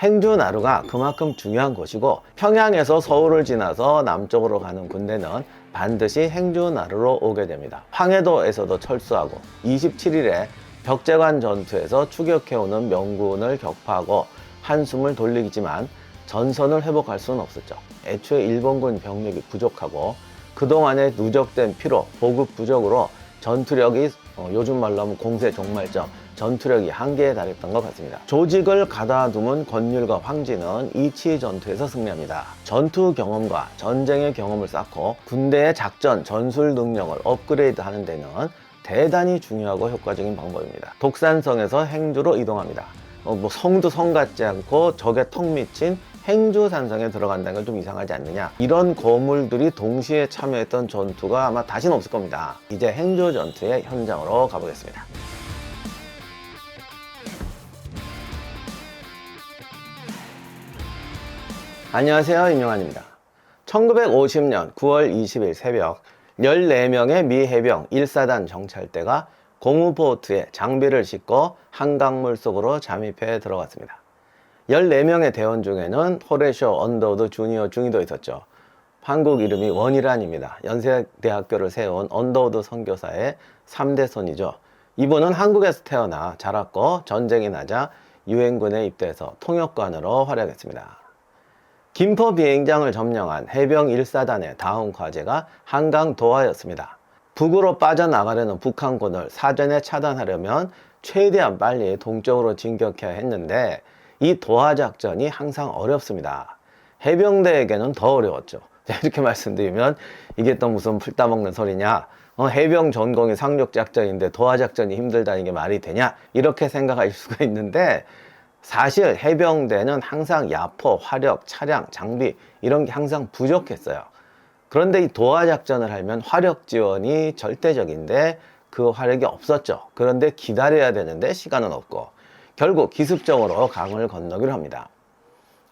행주나루가 그만큼 중요한 곳이고, 평양에서 서울을 지나서 남쪽으로 가는 군대는 반드시 행주나루로 오게 됩니다. 황해도에서도 철수하고 27일에 벽제관 전투에서 추격해오는 명군을 격파하고 한숨을 돌리지만 전선을 회복할 수는 없었죠. 애초에 일본군 병력이 부족하고 그동안의 누적된 피로, 보급 부족으로 전투력이 요즘 말로 하면 공세 종말점, 전투력이 한계에 달했던 것 같습니다. 조직을 가다듬은 권율과 황진은 이치 전투에서 승리합니다. 전투 경험과 전쟁의 경험을 쌓고 군대의 작전, 전술 능력을 업그레이드 하는 데는 대단히 중요하고 효과적인 방법입니다. 독산성에서 행주로 이동합니다. 성도 성 같지 않고 적의 턱 밑인 행주산성에 들어간다는 건 좀 이상하지 않느냐. 이런 거물들이 동시에 참여했던 전투가 아마 다시는 없을 겁니다. 이제 행주 전투의 현장으로 가보겠습니다. 안녕하세요, 임용환입니다. 1950년 9월 20일 새벽 14명의 미 해병 1사단 정찰대가 고무보트에 장비를 싣고 한강물 속으로 잠입해 들어갔습니다. 14명의 대원 중에는 호레쇼 언더우드 주니어 중위도 있었죠. 한국 이름이 원일환입니다. 연세대학교를 세운 언더우드 선교사의 3대 손이죠. 이분은 한국에서 태어나 자랐고 전쟁이 나자 유엔군에 입대해서 통역관으로 활약했습니다. 김포 비행장을 점령한 해병 1사단의 다음 과제가 한강 도하였습니다. 북으로 빠져나가려는 북한군을 사전에 차단하려면 최대한 빨리 동쪽으로 진격해야 했는데 이 도하 작전이 항상 어렵습니다. 해병대에게는 더 어려웠죠. 이렇게 말씀드리면 이게 또 무슨 풀 따먹는 소리냐, 해병 전공이 상륙 작전인데 도하 작전이 힘들다는 게 말이 되냐, 이렇게 생각할 수가 있는데, 사실 해병대는 항상 야포, 화력, 차량, 장비 이런 게 항상 부족했어요. 그런데 이 도하 작전을 하면 화력 지원이 절대적인데 그 화력이 없었죠. 그런데 기다려야 되는데 시간은 없고 결국 기습적으로 강을 건너기로 합니다.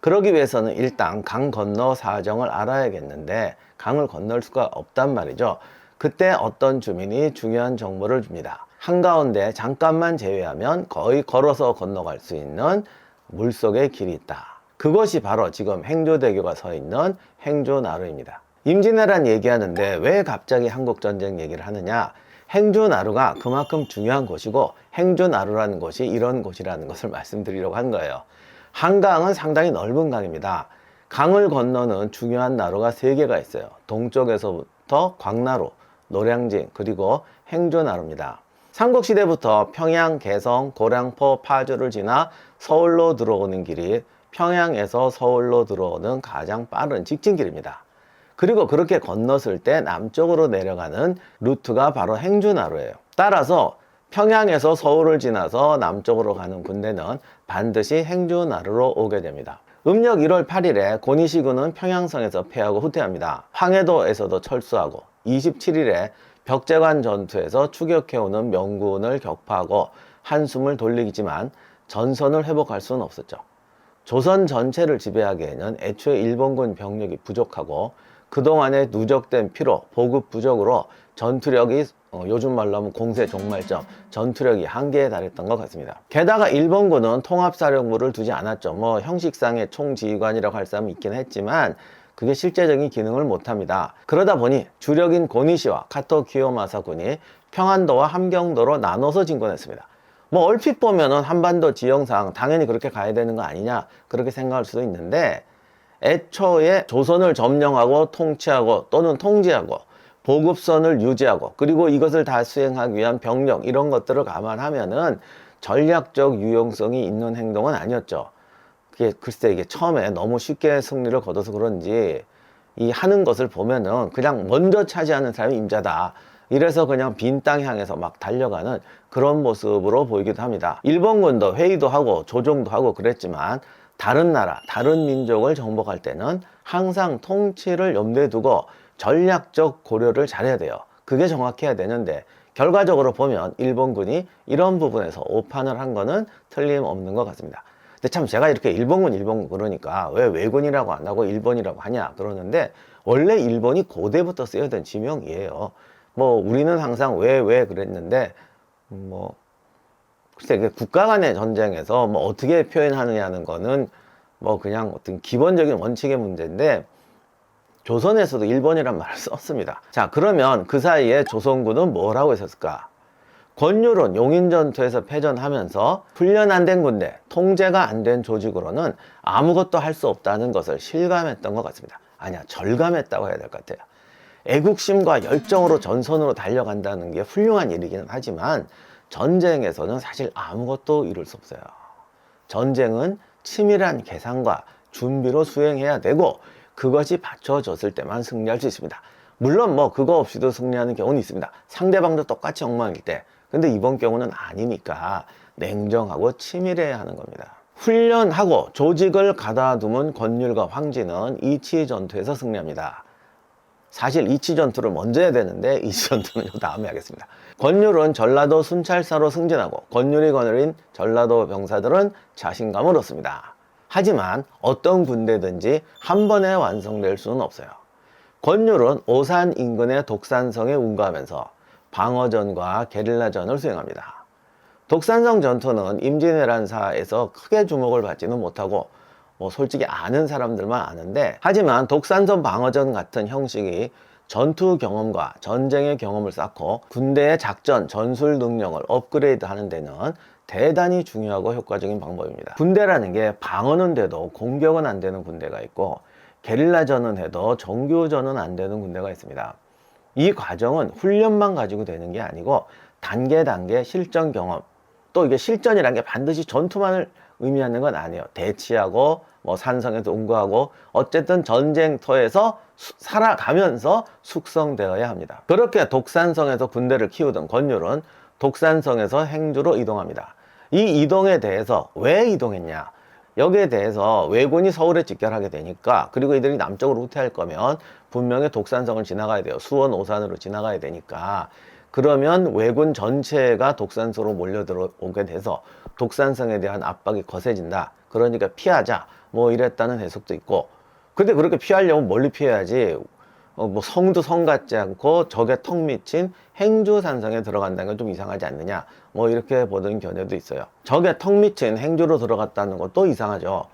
그러기 위해서는 일단 강 건너 사정을 알아야겠는데 강을 건널 수가 없단 말이죠. 그때 어떤 주민이 중요한 정보를 줍니다. 한가운데 잠깐만 제외하면 거의 걸어서 건너갈 수 있는 물속의 길이 있다. 그것이 바로 지금 행주대교가 서 있는 행주나루입니다. 임진왜란 얘기하는데 왜 갑자기 한국전쟁 얘기를 하느냐? 행주나루가 그만큼 중요한 곳이고 행주나루라는 곳이 이런 곳이라는 것을 말씀드리려고 한 거예요. 한강은 상당히 넓은 강입니다. 강을 건너는 중요한 나루가 3개가 있어요. 동쪽에서부터 광나루, 노량진, 그리고 행주나루입니다. 삼국시대부터 평양, 개성, 고량포, 파주를 지나 서울로 들어오는 길이 평양에서 서울로 들어오는 가장 빠른 직진길입니다. 그리고 그렇게 건넜을 때 남쪽으로 내려가는 루트가 바로 행주나루예요. 따라서 평양에서 서울을 지나서 남쪽으로 가는 군대는 반드시 행주나루로 오게 됩니다. 음력 1월 8일에 고니시군은 평양성에서 패하고 후퇴합니다. 황해도에서도 철수하고 27일에 벽제관 전투에서 추격해오는 명군을 격파하고 한숨을 돌리지만 전선을 회복할 수는 없었죠. 조선 전체를 지배하기에는 애초에 일본군 병력이 부족하고 그동안의 누적된 피로, 보급 부족으로 전투력이 요즘 말로 하면 공세 종말점, 전투력이 한계에 달했던 것 같습니다. 게다가 일본군은 통합사령부를 두지 않았죠. 형식상의 총지휘관이라고 할 사람이 있긴 했지만 그게 실제적인 기능을 못합니다. 그러다 보니 주력인 고니시와 카토 기요마사 군이 평안도와 함경도로 나눠서 진군했습니다. 얼핏 보면은 한반도 지형상 당연히 그렇게 가야 되는 거 아니냐, 그렇게 생각할 수도 있는데, 애초에 조선을 점령하고 통치하고 또는 통제하고 보급선을 유지하고 그리고 이것을 다 수행하기 위한 병력, 이런 것들을 감안하면은 전략적 유용성이 있는 행동은 아니었죠. 글쎄 이게 처음에 너무 쉽게 승리를 거둬서 그런지 이 하는 것을 보면은 그냥 먼저 차지하는 사람이 임자다, 이래서 그냥 빈 땅 향해서 막 달려가는 그런 모습으로 보이기도 합니다. 일본군도 회의도 하고 조종도 하고 그랬지만 다른 나라, 다른 민족을 정복할 때는 항상 통치를 염두에 두고 전략적 고려를 잘해야 돼요. 그게 정확해야 되는데 결과적으로 보면 일본군이 이런 부분에서 오판을 한 거는 틀림없는 것 같습니다. 근데 참 제가 이렇게 일본군 그러니까 왜 왜군이라고 안 하고 일본이라고 하냐 그러는데, 원래 일본이 고대부터 쓰여던 지명이에요. 우리는 항상 왜 그랬는데, 글쎄 국가 간의 전쟁에서 어떻게 표현하느냐는 거는 뭐 그냥 어떤 기본적인 원칙의 문제인데 조선에서도 1번이란 말을 썼습니다. 자, 그러면 그 사이에 조선군은 뭘 하고 있었을까? 권율은 용인전투에서 패전하면서 훈련 안 된 군대, 통제가 안 된 조직으로는 아무것도 할 수 없다는 것을 실감했던 것 같습니다. 아니야, 절감했다고 해야 될 것 같아요. 애국심과 열정으로 전선으로 달려간다는 게 훌륭한 일이기는 하지만 전쟁에서는 사실 아무것도 이룰 수 없어요. 전쟁은 치밀한 계산과 준비로 수행해야 되고 그것이 받쳐졌을 때만 승리할 수 있습니다. 물론 뭐 그거 없이도 승리하는 경우는 있습니다. 상대방도 똑같이 엉망일 때. 근데 이번 경우는 아니니까 냉정하고 치밀해야 하는 겁니다. 훈련하고 조직을 가다두면 권율과 황진은 이치 전투에서 승리합니다. 사실 이치 전투를 먼저 해야 되는데 이치 전투는 요 다음에 하겠습니다. 권율은 전라도 순찰사로 승진하고 권율이 거느린 전라도 병사들은 자신감을 얻습니다. 하지만 어떤 군대든지 한 번에 완성될 수는 없어요. 권율은 오산 인근의 독산성에 운거하면서 방어전과 게릴라전을 수행합니다. 독산성 전투는 임진왜란사에서 크게 주목을 받지는 못하고 뭐 솔직히 아는 사람들만 아는데, 하지만 독산성 방어전 같은 형식이 전투 경험과 전쟁의 경험을 쌓고 군대의 작전, 전술 능력을 업그레이드 하는 데는 대단히 중요하고 효과적인 방법입니다. 군대라는 게 방어는 돼도 공격은 안 되는 군대가 있고 게릴라전은 해도 정교전은 안 되는 군대가 있습니다. 이 과정은 훈련만 가지고 되는 게 아니고 단계 실전 경험, 또 이게 실전이라는 게 반드시 전투만을 의미하는 건 아니에요. 대치하고 뭐 산성에서 운거하고 어쨌든 전쟁터에서 살아가면서 숙성되어야 합니다. 그렇게 독산성에서 군대를 키우던 권율은 독산성에서 행주로 이동합니다. 이 이동에 대해서 왜 이동했냐? 여기에 대해서 왜군이 서울에 직결하게 되니까, 그리고 이들이 남쪽으로 후퇴할 거면 분명히 독산성을 지나가야 돼요. 수원, 오산으로 지나가야 되니까. 그러면 왜군 전체가 독산소로 몰려들어오게 돼서 독산성에 대한 압박이 거세진다. 그러니까 피하자. 뭐 이랬다는 해석도 있고. 근데 그렇게 피하려면 멀리 피해야지. 뭐 성도 성 같지 않고 적의 턱 밑인 행주산성에 들어간다는 건 좀 이상하지 않느냐, 뭐 이렇게 보던 견해도 있어요. 적의 턱 밑인 행주로 들어갔다는 것도 이상하죠.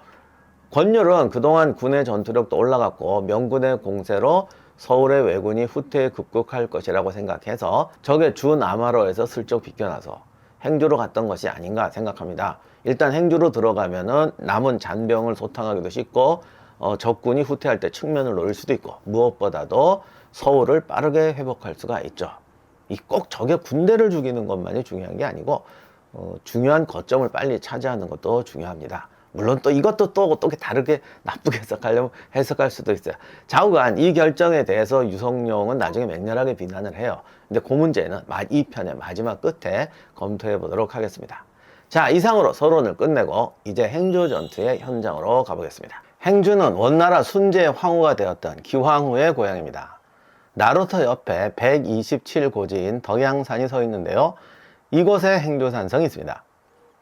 권율은 그동안 군의 전투력도 올라갔고 명군의 공세로 서울의 왜군이 후퇴에 급급할 것이라고 생각해서 적의 주 남하로에서 슬쩍 비껴나서 행주로 갔던 것이 아닌가 생각합니다. 일단 행주로 들어가면은 남은 잔병을 소탕하기도 쉽고 적군이 후퇴할 때 측면을 노릴 수도 있고, 무엇보다도 서울을 빠르게 회복할 수가 있죠. 이 꼭 적의 군대를 죽이는 것만이 중요한 게 아니고 중요한 거점을 빨리 차지하는 것도 중요합니다. 물론 또 이것도 또 다르게 나쁘게 해석할 수도 있어요. 좌우간 이 결정에 대해서 유성룡은 나중에 맹렬하게 비난을 해요. 근데 그 문제는 이 편의 마지막 끝에 검토해 보도록 하겠습니다. 자, 이상으로 서론을 끝내고 이제 행주 전투의 현장으로 가보겠습니다. 행주는 원나라 순제의 황후가 되었던 기황후의 고향입니다. 나루터 옆에 127고지인 덕양산이 서 있는데요. 이곳에 행주산성이 있습니다.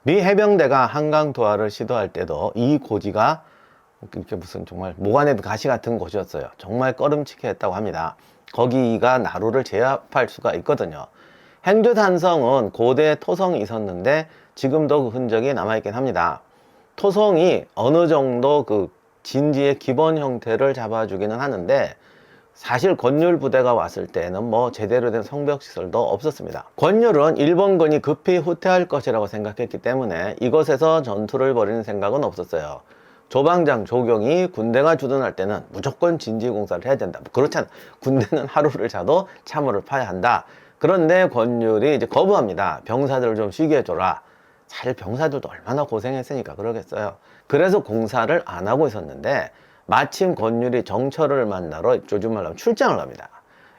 미 해병대가 한강 투하를 시도할 때도 이 고지가 이렇게 무슨 정말 목안에도 가시 같은 곳이었어요. 정말 꺼름칙해 했다고 합니다. 거기가 나루를 제압할 수가 있거든요. 행주산성은 고대 토성이 있었는데 지금도 그 흔적이 남아있긴 합니다. 토성이 어느 정도 그 진지의 기본 형태를 잡아주기는 하는데, 사실 권율 부대가 왔을 때는 뭐 제대로 된 성벽시설도 없었습니다. 권율은 일본군이 급히 후퇴할 것이라고 생각했기 때문에 이곳에서 전투를 벌이는 생각은 없었어요. 조방장 조경이 군대가 주둔할 때는 무조건 진지공사를 해야 된다. 뭐 그렇잖아. 군대는 하루를 자도 참호를 파야 한다. 그런데 권율이 이제 거부합니다. 병사들을 좀 쉬게 해줘라. 사실 병사들도 얼마나 고생했으니까 그러겠어요. 그래서 공사를 안 하고 있었는데 마침 권율이 정철을 만나러 요즘 말로 하면 출장을 갑니다.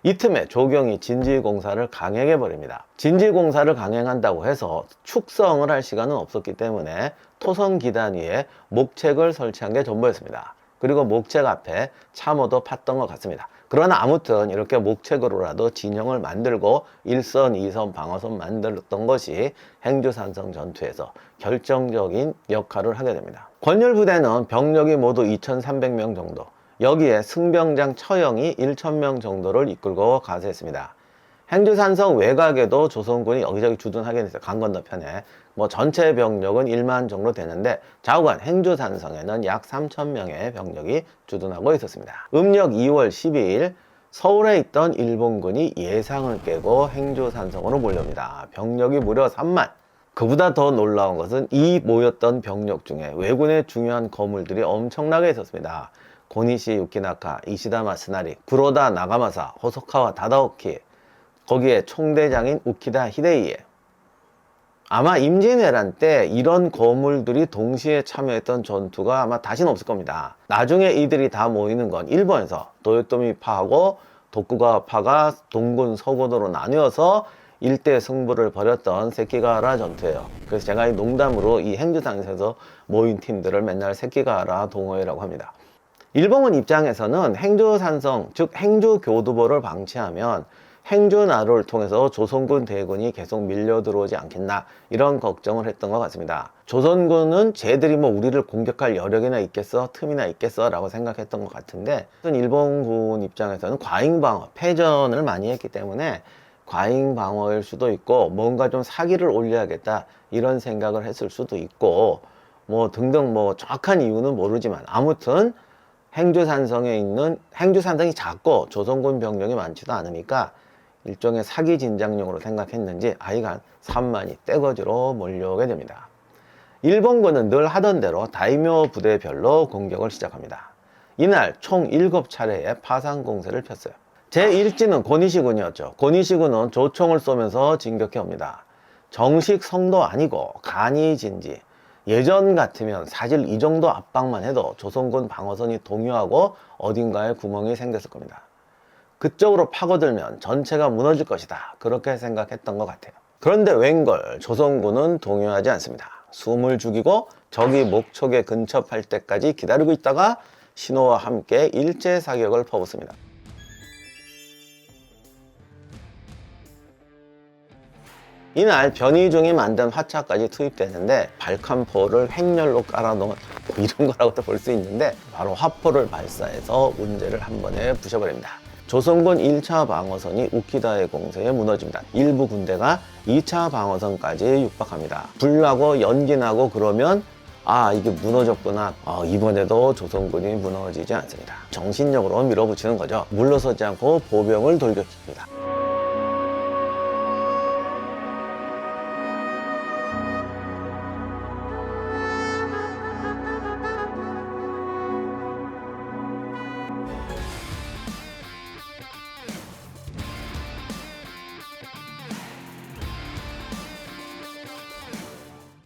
이 틈에 조경이 진지공사를 강행해 버립니다. 진지공사를 강행한다고 해서 축성을 할 시간은 없었기 때문에 토성 기단 위에 목책을 설치한 게 전부였습니다. 그리고 목책 앞에 참호도 팠던 것 같습니다. 그러나 아무튼 이렇게 목책으로라도 진영을 만들고 1선, 2선 방어선 만들었던 것이 행주산성 전투에서 결정적인 역할을 하게 됩니다. 권율 부대는 병력이 모두 2,300명 정도, 여기에 승병장 처형이 1,000명 정도를 이끌고 가세했습니다. 행주산성 외곽에도 조선군이 여기저기 주둔하게 됐어요. 강 건너편에. 뭐 전체 병력은 1만 정도 되는데 좌우간 행주산성에는 약 3,000명의 병력이 주둔하고 있었습니다. 음력 2월 12일 서울에 있던 일본군이 예상을 깨고 행주산성으로 몰려옵니다. 병력이 무려 3만. 그보다 더 놀라운 것은 이 모였던 병력 중에 왜군의 중요한 거물들이 엄청나게 있었습니다. 고니시 유키나카, 이시다마 스나리, 구로다 나가마사, 호소카와 다다오키, 거기에 총대장인 우키다 히데이에. 아마 임진왜란 때 이런 거물들이 동시에 참여했던 전투가 아마 다시는 없을 겁니다. 나중에 이들이 다 모이는 건 일본에서 도요토미파하고 도쿠가와파가 동군 서군으로 나뉘어서 일대 승부를 벌였던 세키가하라 전투예요. 그래서 제가 농담으로 이 행주산에서 모인 팀들을 맨날 세키가하라 동호회라고 합니다. 일본군 입장에서는 행주산성, 즉 행주교두보를 방치하면 행주나루를 통해서 조선군 대군이 계속 밀려 들어오지 않겠나, 이런 걱정을 했던 것 같습니다. 조선군은 쟤들이 뭐 우리를 공격할 여력이나 있겠어, 틈이나 있겠어 라고 생각했던 것 같은데, 일본군 입장에서는 과잉방어, 패전을 많이 했기 때문에 과잉방어일 수도 있고 뭔가 좀 사기를 올려야겠다 이런 생각을 했을 수도 있고 뭐 등등, 뭐 정확한 이유는 모르지만 아무튼 행주산성이 작고 조선군 병력이 많지도 않으니까 일종의 사기 진작용으로 생각했는지 하여간 3만이 떼거지로 몰려오게 됩니다. 일본군은 늘 하던 대로 다이묘 부대별로 공격을 시작합니다. 이날 총 7차례의 파상 공세를 폈어요. 제1지는 고니시군이었죠. 고니시군은 조총을 쏘면서 진격해 옵니다. 정식 성도 아니고 간이진지, 예전 같으면 사실 이 정도 압박만 해도 조선군 방어선이 동요하고 어딘가에 구멍이 생겼을 겁니다. 그쪽으로 파고들면 전체가 무너질 것이다, 그렇게 생각했던 것 같아요. 그런데 웬걸 조선군은 동요하지 않습니다. 숨을 죽이고 적이 목촉에 근접할 때까지 기다리고 있다가 신호와 함께 일제 사격을 퍼붓습니다. 이날 변희중이 만든 화차까지 투입되는데 발칸포를 횡렬로 깔아놓은 뭐 이런 거라고도 볼 수 있는데 바로 화포를 발사해서 문제를 한 번에 부셔버립니다. 조선군 1차 방어선이 우키다의 공세에 무너집니다. 일부 군대가 2차 방어선까지 육박합니다. 불나고 연기 나고 그러면 이게 무너졌구나. 이번에도 조선군이 무너지지 않습니다. 정신력으로 밀어붙이는 거죠. 물러서지 않고 보병을 돌격시킵니다.